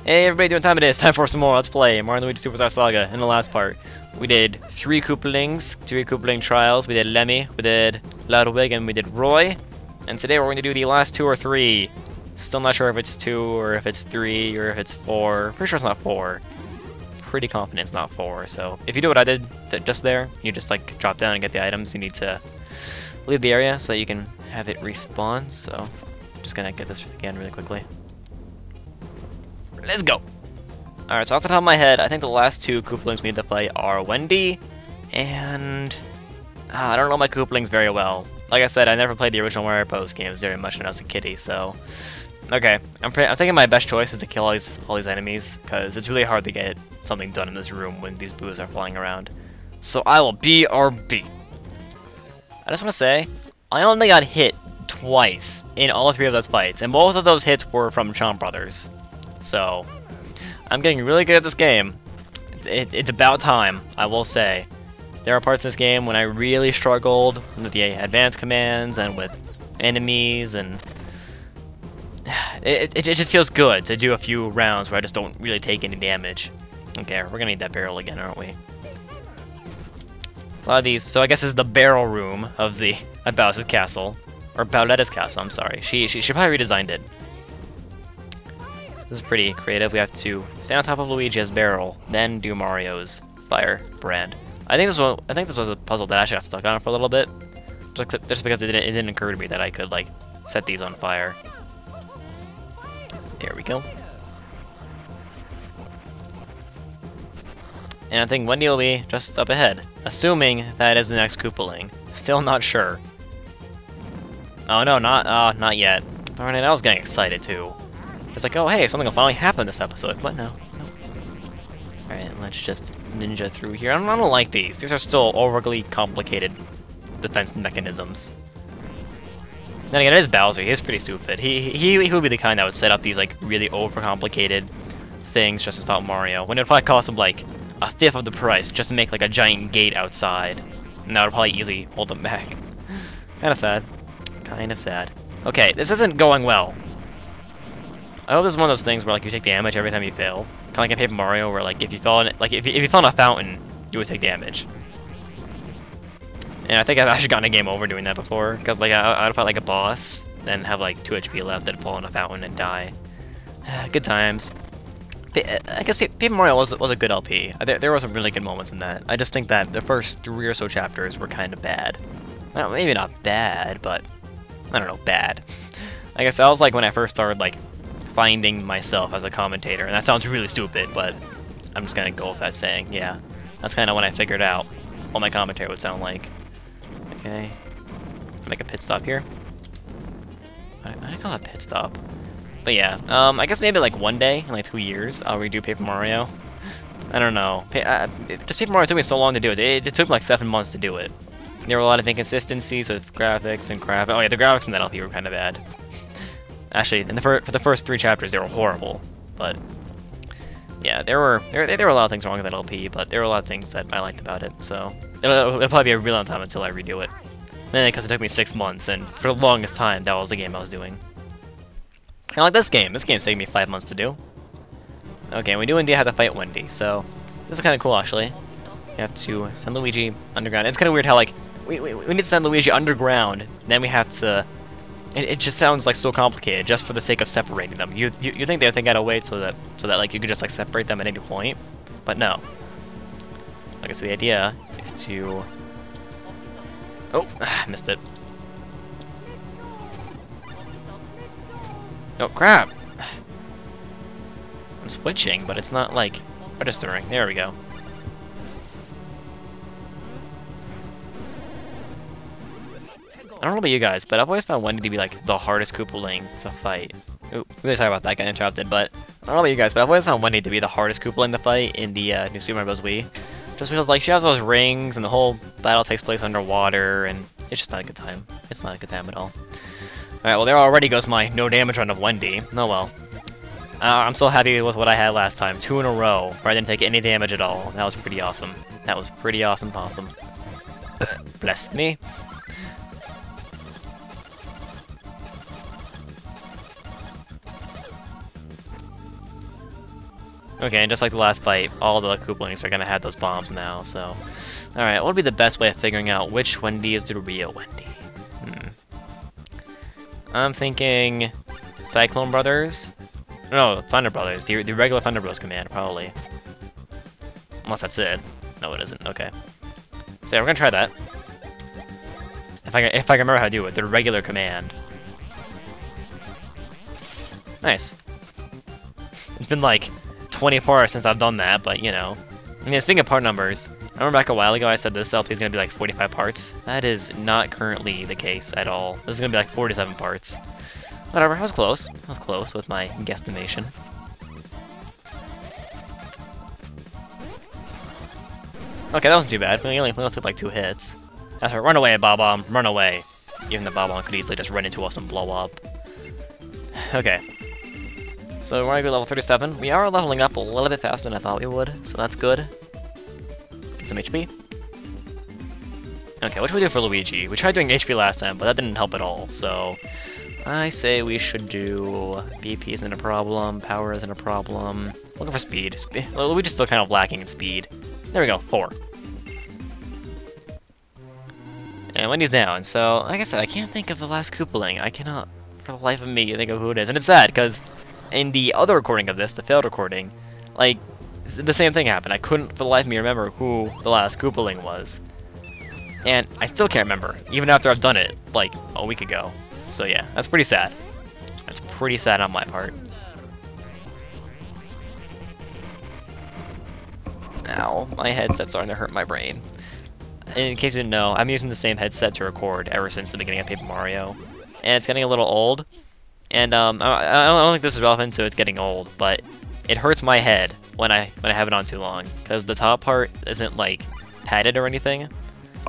Hey everybody, doing time it is. Time for some more Let's Play Mario & Luigi Superstar Saga. In the last part, we did 3 Koopalings, 3 Koopaling trials. We did Lemmy, we did Ludwig, and we did Roy. And today we're going to do the last 2 or 3. Still not sure if it's 2 or if it's 3 or if it's 4. Pretty sure it's not 4. Pretty confident it's not 4. So if you do what I did just there, you just like drop down and get the items. You need to leave the area so that you can have it respawn. So I'm just gonna get this again really quickly. Let's go! Alright, so off the top of my head, I think the last 2 Koopalings we need to fight are Wendy and... I don't know my Koopalings very well. Like I said, I never played the original Mario Bros. Games very much when I was a kiddie, so... Okay, I'm thinking my best choice is to kill all these enemies, because it's really hard to get something done in this room when these boos are flying around. So I will BRB. I just want to say, I only got hit twice in all 3 of those fights, and both of those hits were from Chomp Brothers. So, I'm getting really good at this game. It's about time, I will say. There are parts in this game when I really struggled with the advanced commands and with enemies, and it just feels good to do a few rounds where I just don't really take any damage. Okay, we're gonna need that barrel again, aren't we? A lot of these, so I guess this is the barrel room of Bowser's castle. Or Bowletta's castle, I'm sorry. She probably redesigned it. This is pretty creative. We have to stand on top of Luigi's barrel, then do Mario's firebrand. I think this was a puzzle that I actually got stuck on for a little bit, just because it didn't occur to me that I could like set these on fire. There we go. And I think Wendy will be just up ahead, assuming that is the next Koopaling. Still not sure. Oh no, not yet. Darn it, I was getting excited too. It's like, oh hey, something will finally happen this episode. But no. Alright, let's just ninja through here. I don't like these. These are still overly complicated defense mechanisms. Then again, it is Bowser. He is pretty stupid. He would be the kind that would set up these like really overcomplicated things just to stop Mario. When it would probably cost him like 1/5 of the price just to make like a giant gate outside. And that would probably easily hold him back. Kinda sad. Kind of sad. Okay, this isn't going well. I hope this is one of those things where like you take damage every time you fail. Kind of like in Paper Mario, where like if you fell in if you fell in a fountain, you would take damage. And I think I've actually gotten a game over doing that before, because like I'd fight like a boss, then have like 2 HP left, then fall in a fountain and die. Good times. I guess Paper Mario was a good LP. There were some really good moments in that. I just think that the first 3 or so chapters were kind of bad. Well, maybe not bad, but I don't know, bad. I guess that was like when I first started like finding myself as a commentator, and that sounds really stupid, but I'm just gonna go with that saying, yeah. That's kind of when I figured out what my commentary would sound like. Okay, make a pit stop here. I call it a pit stop, but yeah, I guess maybe like one day in like 2 years I'll redo Paper Mario. I don't know. Just Paper Mario took me so long to do it. It took me like 7 months to do it. There were a lot of inconsistencies with graphics and crap. Oh yeah, the graphics in that LP were kind of bad. Actually, for the first 3 chapters, they were horrible. But yeah, there were a lot of things wrong with that LP, but there were a lot of things that I liked about it. So it'll probably be a real long time until I redo it. Mainly because it took me 6 months, and for the longest time, that was the game I was doing. Kind of like this game. This game's taking me 5 months to do. Okay, we do indeed have to fight Wendy, so this is kind of cool actually. We have to send Luigi underground. It's kind of weird how like we need to send Luigi underground, then we have to. It just sounds like so complicated just for the sake of separating them. You think they would think out a way so that like you could just like separate them at any point, but no. I guess the idea is to. Oh, missed it. Oh crap! I'm switching, but it's not like registering. There we go. I don't know about you guys, but I've always found Wendy to be like the hardest Koopaling to fight. Ooh, really sorry about that, got interrupted, but I don't know about you guys, but I've always found Wendy to be the hardest Koopaling to fight in the New Super Mario Bros. Wii. Just because like she has those rings and the whole battle takes place underwater, and it's just not a good time. It's not a good time at all. Alright, well there already goes my no damage run of Wendy. Oh well. I'm still happy with what I had last time. 2 in a row, where I didn't take any damage at all. That was pretty awesome. That was pretty awesome possum. Bless me. Okay, and just like the last fight, all the Koopalings are gonna have those bombs now, so... Alright, what would be the best way of figuring out which Wendy is the real Wendy? I'm thinking... Cyclone Brothers? No, Thunder Brothers. The regular Thunder Bros command, probably. Unless that's it. No, it isn't. Okay. So yeah, we're gonna try that. If I can remember how to do it, the regular command. Nice. It's been like 24 hours since I've done that, but you know. I mean, speaking of part numbers, I remember back a while ago I said this LP is gonna be like 45 parts. That is not currently the case at all. This is gonna be like 47 parts. Whatever, I was close. I was close with my guesstimation. Okay, that wasn't too bad. We only took like 2 hits. That's right, run away, Bob-omb, run away. Even the Bob-omb could easily just run into us and blow up. Okay. So we're gonna go level 37. We are leveling up a little bit faster than I thought we would, so that's good. Get some HP. Okay, what should we do for Luigi? We tried doing HP last time, but that didn't help at all, so... I say we should do... BP isn't a problem, power isn't a problem... Looking for speed. Luigi's still kind of lacking in speed. There we go, 4. And Wendy's down, so like I said, I can't think of the last Koopaling. I cannot, for the life of me, think of who it is. And it's sad, because in the other recording of this, the failed recording, like, the same thing happened. I couldn't, for the life of me, remember who the last Koopaling was. And I still can't remember, even after I've done it, like, a week ago. So yeah, that's pretty sad. That's pretty sad on my part. Ow, my headset's starting to hurt my brain. In case you didn't know, I'm using the same headset to record ever since the beginning of Paper Mario. And it's getting a little old. And I don't think this is relevant to it's getting old, but it hurts my head when I have it on too long. Because the top part isn't like padded or anything.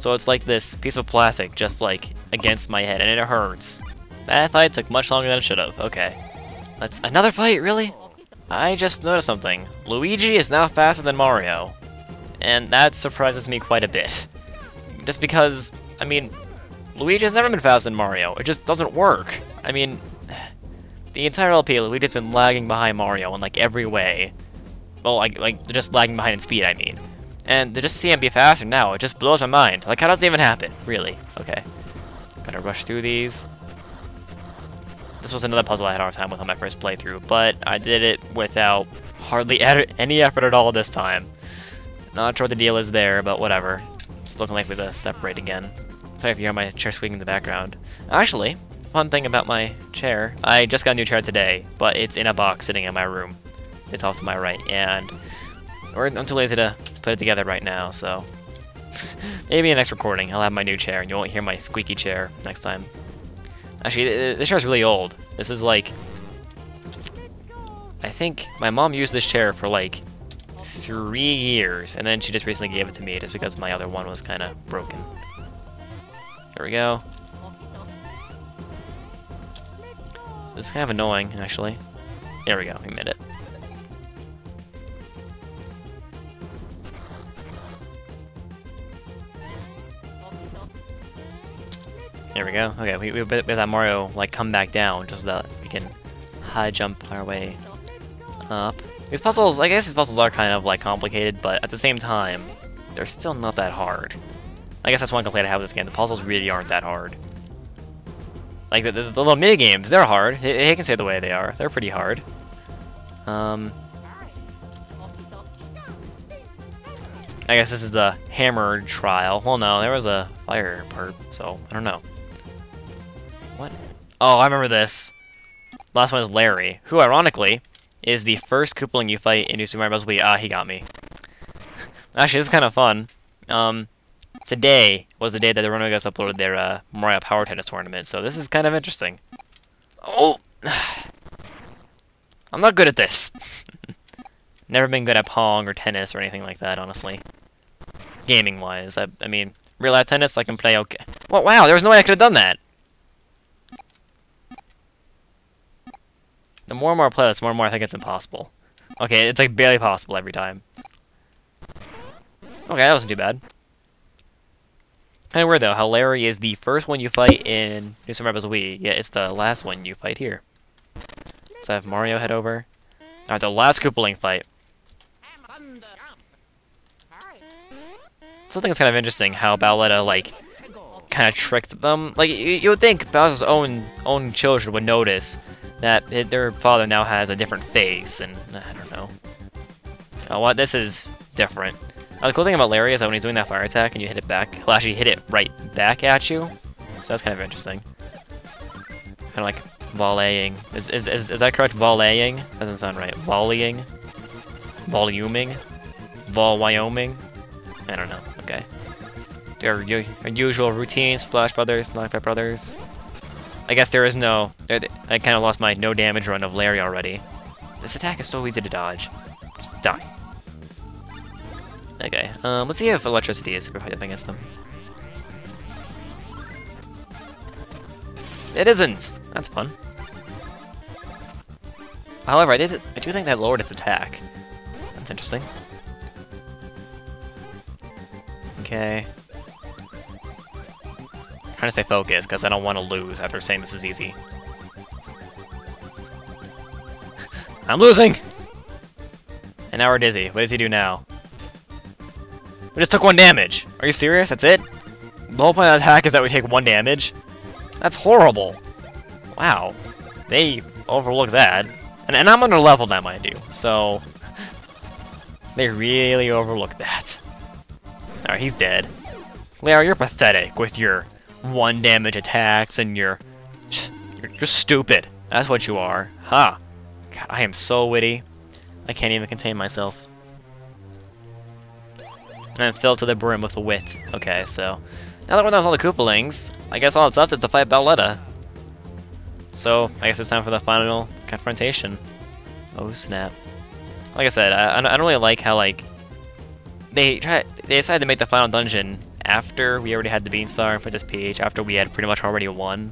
So it's like this piece of plastic just like against my head, and it hurts. That fight took much longer than it should have. Okay. Let's another fight, really? I just noticed something. Luigi is now faster than Mario. And that surprises me quite a bit. Just because, I mean, Luigi has never been faster than Mario. It just doesn't work. I mean, the entire LP, Luigi's been lagging behind Mario in like every way. Well, like just lagging behind in speed, I mean. And to just see him be faster now, it just blows my mind. Like, how does it even happen? Really? Okay. Gotta rush through these. This was another puzzle I had a hard time with on my first playthrough, but I did it without hardly any effort at all this time. Not sure what the deal is there, but whatever. It's looking like we're gonna separate again. Sorry if you hear my chair squeaking in the background. Actually, fun thing about my chair, I just got a new chair today, but it's in a box sitting in my room. It's off to my right, and I'm too lazy to put it together right now, so maybe in the next recording I'll have my new chair and you won't hear my squeaky chair next time. Actually, this chair's really old. This is like, I think my mom used this chair for like 3 years, and then she just recently gave it to me just because my other one was kind of broken. There we go. This is kind of annoying, actually. There we go, we made it. There we go. Okay, we bet that Mario like come back down just so that we can high jump our way up. These puzzles, I guess these puzzles are kind of like complicated, but at the same time, they're still not that hard. I guess that's one complaint I have with this game. The puzzles really aren't that hard. Like the little mini games, they're hard. I can say the way they are. They're pretty hard. I guess this is the hammered trial. Well, no, there was a fire part, so I don't know. What? Oh, I remember this. Last one is Larry, who, ironically, is the first Koopaling you fight in New Super Mario Bros. Wii. Ah, he got me. Actually, this is kind of fun. Today was the day that the Renegades uploaded their Mario Power Tennis tournament, so this is kind of interesting. Oh! I'm not good at this. Never been good at Pong or tennis or anything like that, honestly. Gaming-wise. I mean, real-life tennis, I can play okay. Well, wow, there was no way I could have done that! The more and more I play this, more and more I think it's impossible. Okay, it's like barely possible every time. Okay, that wasn't too bad. Kind of weird though, how Larry is the first one you fight in New Super Mario Bros. Wii, yet it's the last one you fight here. Let's have Mario head over. Alright, the last Koopaling fight. Something that's kind of interesting how Bowletta, like, kind of tricked them. Like, you would think Bowser's own children would notice that their father now has a different face, and I don't know. Oh, what? This is different. The cool thing about Larry is that when he's doing that fire attack and you hit it back, he'll actually hit it right back at you. So that's kind of interesting. Kind of like volleying. Is that correct? Volleying? Doesn't sound right. Volleying? Voluming? Wyoming? I don't know. Okay. Your usual routine, Splash Brothers, Knockback Brothers. I guess there is no... I kind of lost my no damage run of Larry already. This attack is so easy to dodge. Just die. Okay, let's see if electricity is good fight against them. It isn't! That's fun. However, I do think that lowered its attack. That's interesting. Okay. I'm trying to stay focused, because I don't want to lose after saying this is easy. I'm losing! And now we're dizzy. What does he do now? We just took 1 damage. Are you serious? That's it? The whole point of the attack is that we take 1 damage? That's horrible. Wow. They overlooked that. And I'm under level now, mind you. So... they really overlooked that. Alright, he's dead. Larry, you're pathetic with your 1 damage attacks and you're stupid. That's what you are. Ha! God, I am so witty. I can't even contain myself. I'm filled to the brim with wit. Okay, so now that we're done with all the Koopalings, I guess all that's left is to fight Bowletta. So I guess it's time for the final confrontation. Oh snap! Like I said, I don't really like how like they decided to make the final dungeon after we already had the Beanstar and Princess Peach, after we had pretty much already won,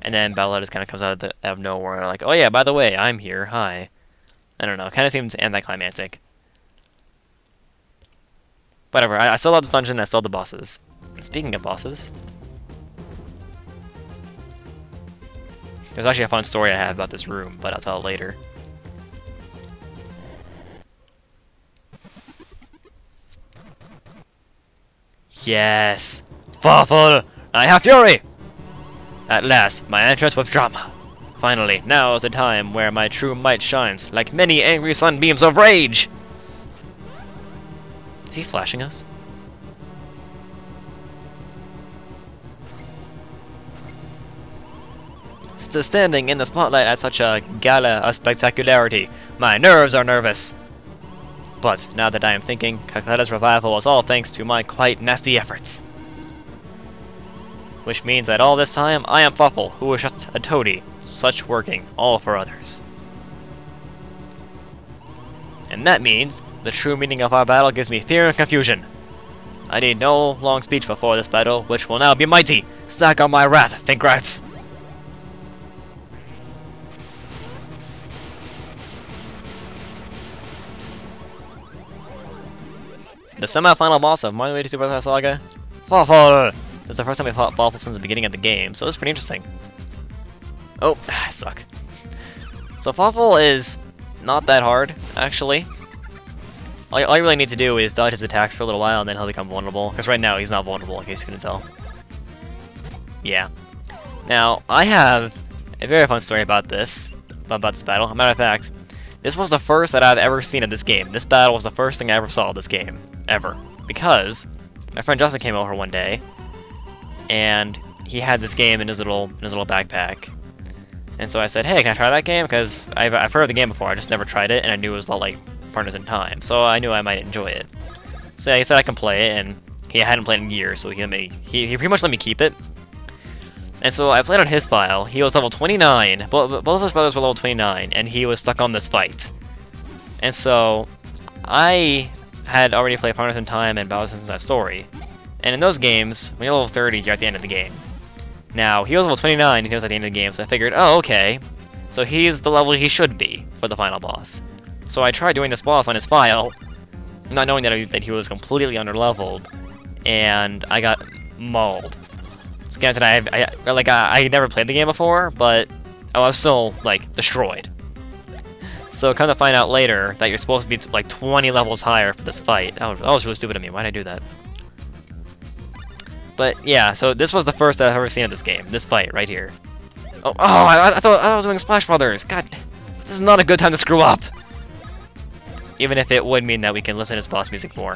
and then Bowletta just kind of comes out of nowhere like, oh yeah, by the way, I'm here. Hi. I don't know. Kind of seems anticlimactic. Whatever, I still love this dungeon, I still love the bosses. Speaking of bosses... there's actually a fun story I have about this room, but I'll tell it later. Yes! Fawful! I have fury! At last, my entrance with drama. Finally, now is the time where my true might shines, like many angry sunbeams of rage! Is he flashing us? Still standing in the spotlight at such a gala of spectacularity, my nerves are nervous. But now that I am thinking, Calcutta's revival was all thanks to my quite nasty efforts. Which means that all this time, I am Fawful, who is just a toady, such working, all for others. And that means, the true meaning of our battle gives me fear and confusion. I need no long speech before this battle, which will now be mighty. Stack on my wrath, Thinkrats! The semi-final boss of Mario 82 Superstar Saga, Fawful! This is the first time we fought Fawful since the beginning of the game, so this is pretty interesting. Oh, I suck. So Fawful is not that hard, actually. All you really need to do is dodge his attacks for a little while and then he'll become vulnerable, because right now he's not vulnerable, in case you couldn't tell. Yeah. Now, I have a very fun story about this battle. As a matter of fact, this was the first that I've ever seen of this game. This battle was the first thing I ever saw of this game, ever. Because my friend Justin came over one day, and he had this game in his little backpack. And so I said, hey, can I try that game? Because I've heard of the game before, I just never tried it, and I knew it was like Partners in Time, so I knew I might enjoy it. So he said I can play it, and he hadn't played in years, so he pretty much let me keep it. And so I played on his file. He was level 29. Both of his brothers were level 29, and he was stuck on this fight. And so I had already played Partners in Time and Bowser's Inside Story. And in those games, when you're level 30, you're at the end of the game. Now, he was level 29, and he was at the end of the game, so I figured, oh, okay. So he's the level he should be for the final boss. So I tried doing this boss on his file, not knowing that he was completely underleveled, and I got mauled. So granted, I never played the game before, but I was still, like, destroyed. So come to find out later that you're supposed to be, like, 20 levels higher for this fight. That was really stupid of me. Why'd I do that? But yeah, so this was the first I've ever seen of this game. This fight right here. I thought I was doing Splash Brothers. God, this is not a good time to screw up. Even if it would mean that we can listen to his boss music more.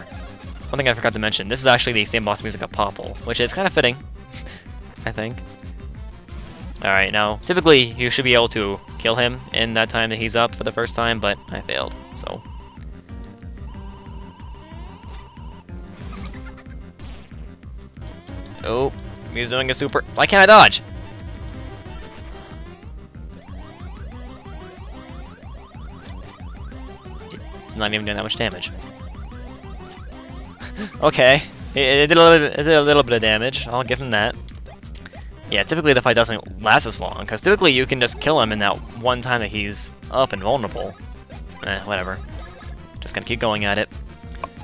One thing I forgot to mention, this is actually the same boss music of Fawful, which is kind of fitting, I think. Alright, now, typically you should be able to kill him in that time that he's up for the first time, but I failed, so. Oh, he's doing a super. Why can't I dodge? It's not even doing that much damage. Okay, it did a little bit of damage. I'll give him that. Yeah, typically the fight doesn't last as long, because typically you can just kill him in that one time that he's up and vulnerable. Whatever. Just gonna keep going at it.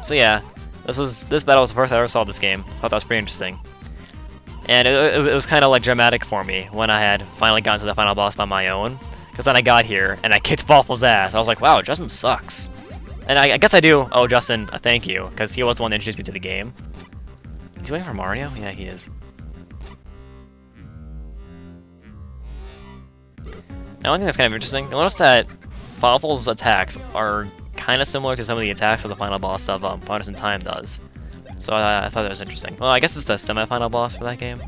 So yeah, this battle was the first I ever saw this game. Thought that was pretty interesting. And it was kind of like dramatic for me when I had finally gotten to the final boss by my own. Because then I got here and I kicked Fawful's ass. I was like, wow, Justin sucks. And I guess I do owe Justin a thank you, because he was the one that introduced me to the game. Is he waiting for Mario? Yeah, he is. Now, one thing that's kind of interesting, you'll notice that Fawful's attacks are kind of similar to some of the attacks of the final boss of Bonus in Time does. So I thought that was interesting. Well, I guess it's the semi-final boss for that game.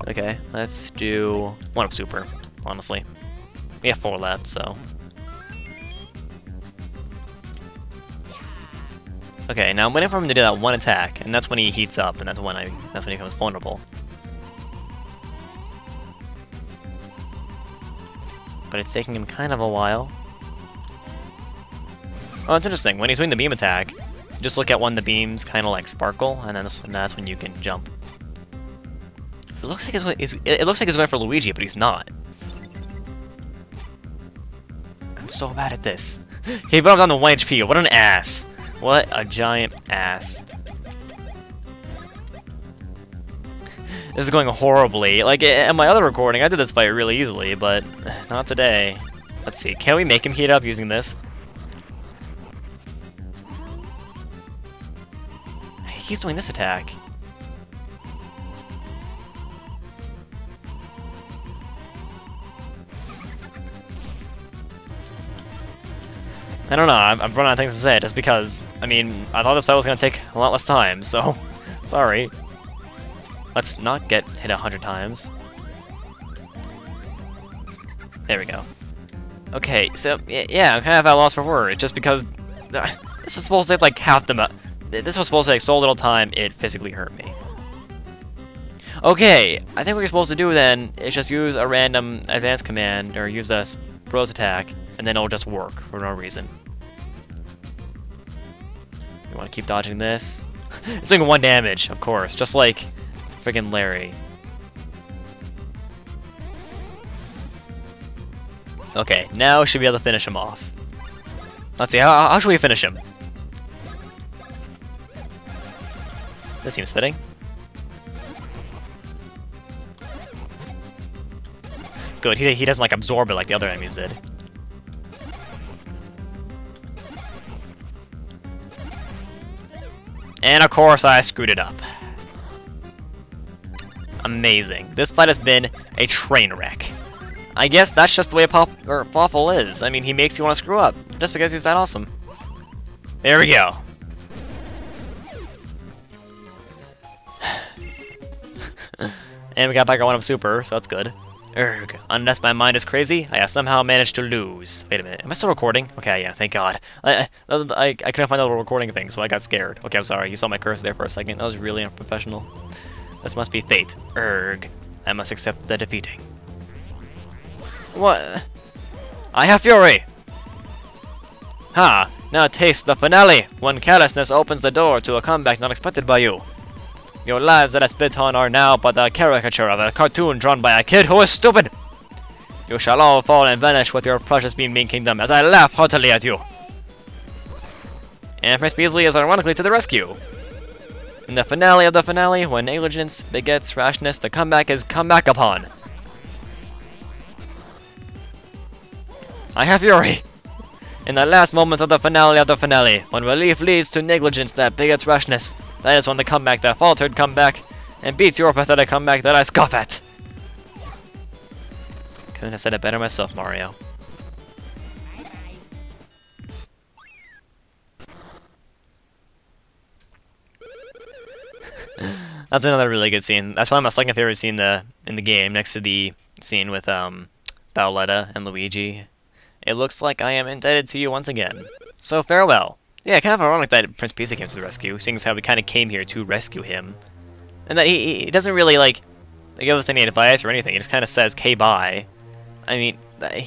Okay, let's do 1-up Super, honestly. We have 4 left, so. Okay, now I'm waiting for him to do that one attack, and that's when he heats up, and that's when he becomes vulnerable. But it's taking him kind of a while. Oh, it's interesting. When he's doing the beam attack, just look at when the beams kind of like sparkle, and that's when you can jump. It looks like he's going for Luigi, but he's not. I'm so bad at this. He brought him down to 1 HP. What an ass! What a giant ass. This is going horribly. Like, in my other recording, I did this fight really easily, but not today. Let's see. Can we make him heat up using this? He's doing this attack. I don't know, I'm running out of things to say just because, I mean, I thought this fight was going to take a lot less time, so, sorry. Let's not get hit 100 times. There we go. Okay, so, yeah, I'm kind of at a loss for words, just because this was supposed to take like half the this was supposed to take so little time, it physically hurt me. Okay, I think what you're supposed to do then is just use a random advanced command, or use a Bros attack, and then it'll just work for no reason. You want to keep dodging this? It's doing 1 damage, of course, just like friggin' Larry. Okay, now we should be able to finish him off. Let's see, how should we finish him? This seems fitting. Good, he doesn't like absorb it like the other enemies did. And of course I screwed it up. Amazing. This fight has been a train wreck. I guess that's just the way Fawful is. I mean, he makes you want to screw up, just because he's that awesome. There we go. And we got back our 1-up Super, so that's good. Urgh, unless my mind is crazy, I have somehow managed to lose. Wait a minute, am I still recording? Okay, yeah, thank God. I couldn't find the little recording thing, so I got scared. Okay, I'm sorry, you saw my cursor there for a second. That was really unprofessional. This must be fate. Urgh, I must accept the defeating. What? I have fury! Ha! Now taste the finale, when carelessness opens the door to a comeback not expected by you. Your lives that I spit on are now but a caricature of a cartoon drawn by a kid who is stupid! You shall all fall and vanish with your precious Bean Kingdom as I laugh heartily at you! And Prince Beasley is ironically to the rescue! In the finale of the finale, when negligence begets rashness, the comeback is come back upon! I have fury! In the last moments of the finale, when relief leads to negligence that begets rashness, that is when the comeback that faltered come back, and beats your pathetic comeback that I scoff at. Couldn't have said it better myself, Mario. That's another really good scene. That's probably my second favorite scene in the game, next to the scene with Violetta and Luigi. It looks like I am indebted to you once again. So farewell. Yeah, kind of ironic that Prince Pisa came to the rescue, seeing as how we kind of came here to rescue him. And that he doesn't really, like, give us any advice or anything. He just kind of says, "Okay, bye." I mean,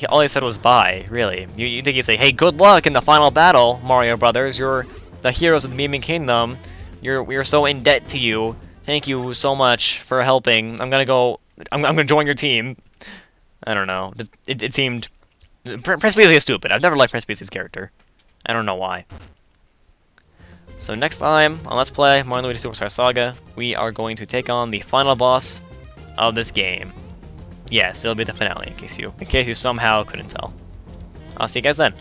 all he said was bye, really. You think he'd say, "Hey, good luck in the final battle, Mario Brothers. You're the heroes of the Miming Kingdom. We're so in debt to you. Thank you so much for helping. I'm gonna join your team." I don't know. It seemed... Prince Pisa is stupid. I've never liked Prince Pisa's character. I don't know why. So next time on Let's Play Mario & Luigi Superstar Saga, we are going to take on the final boss of this game. Yes, it'll be the finale, in case you somehow couldn't tell. I'll see you guys then.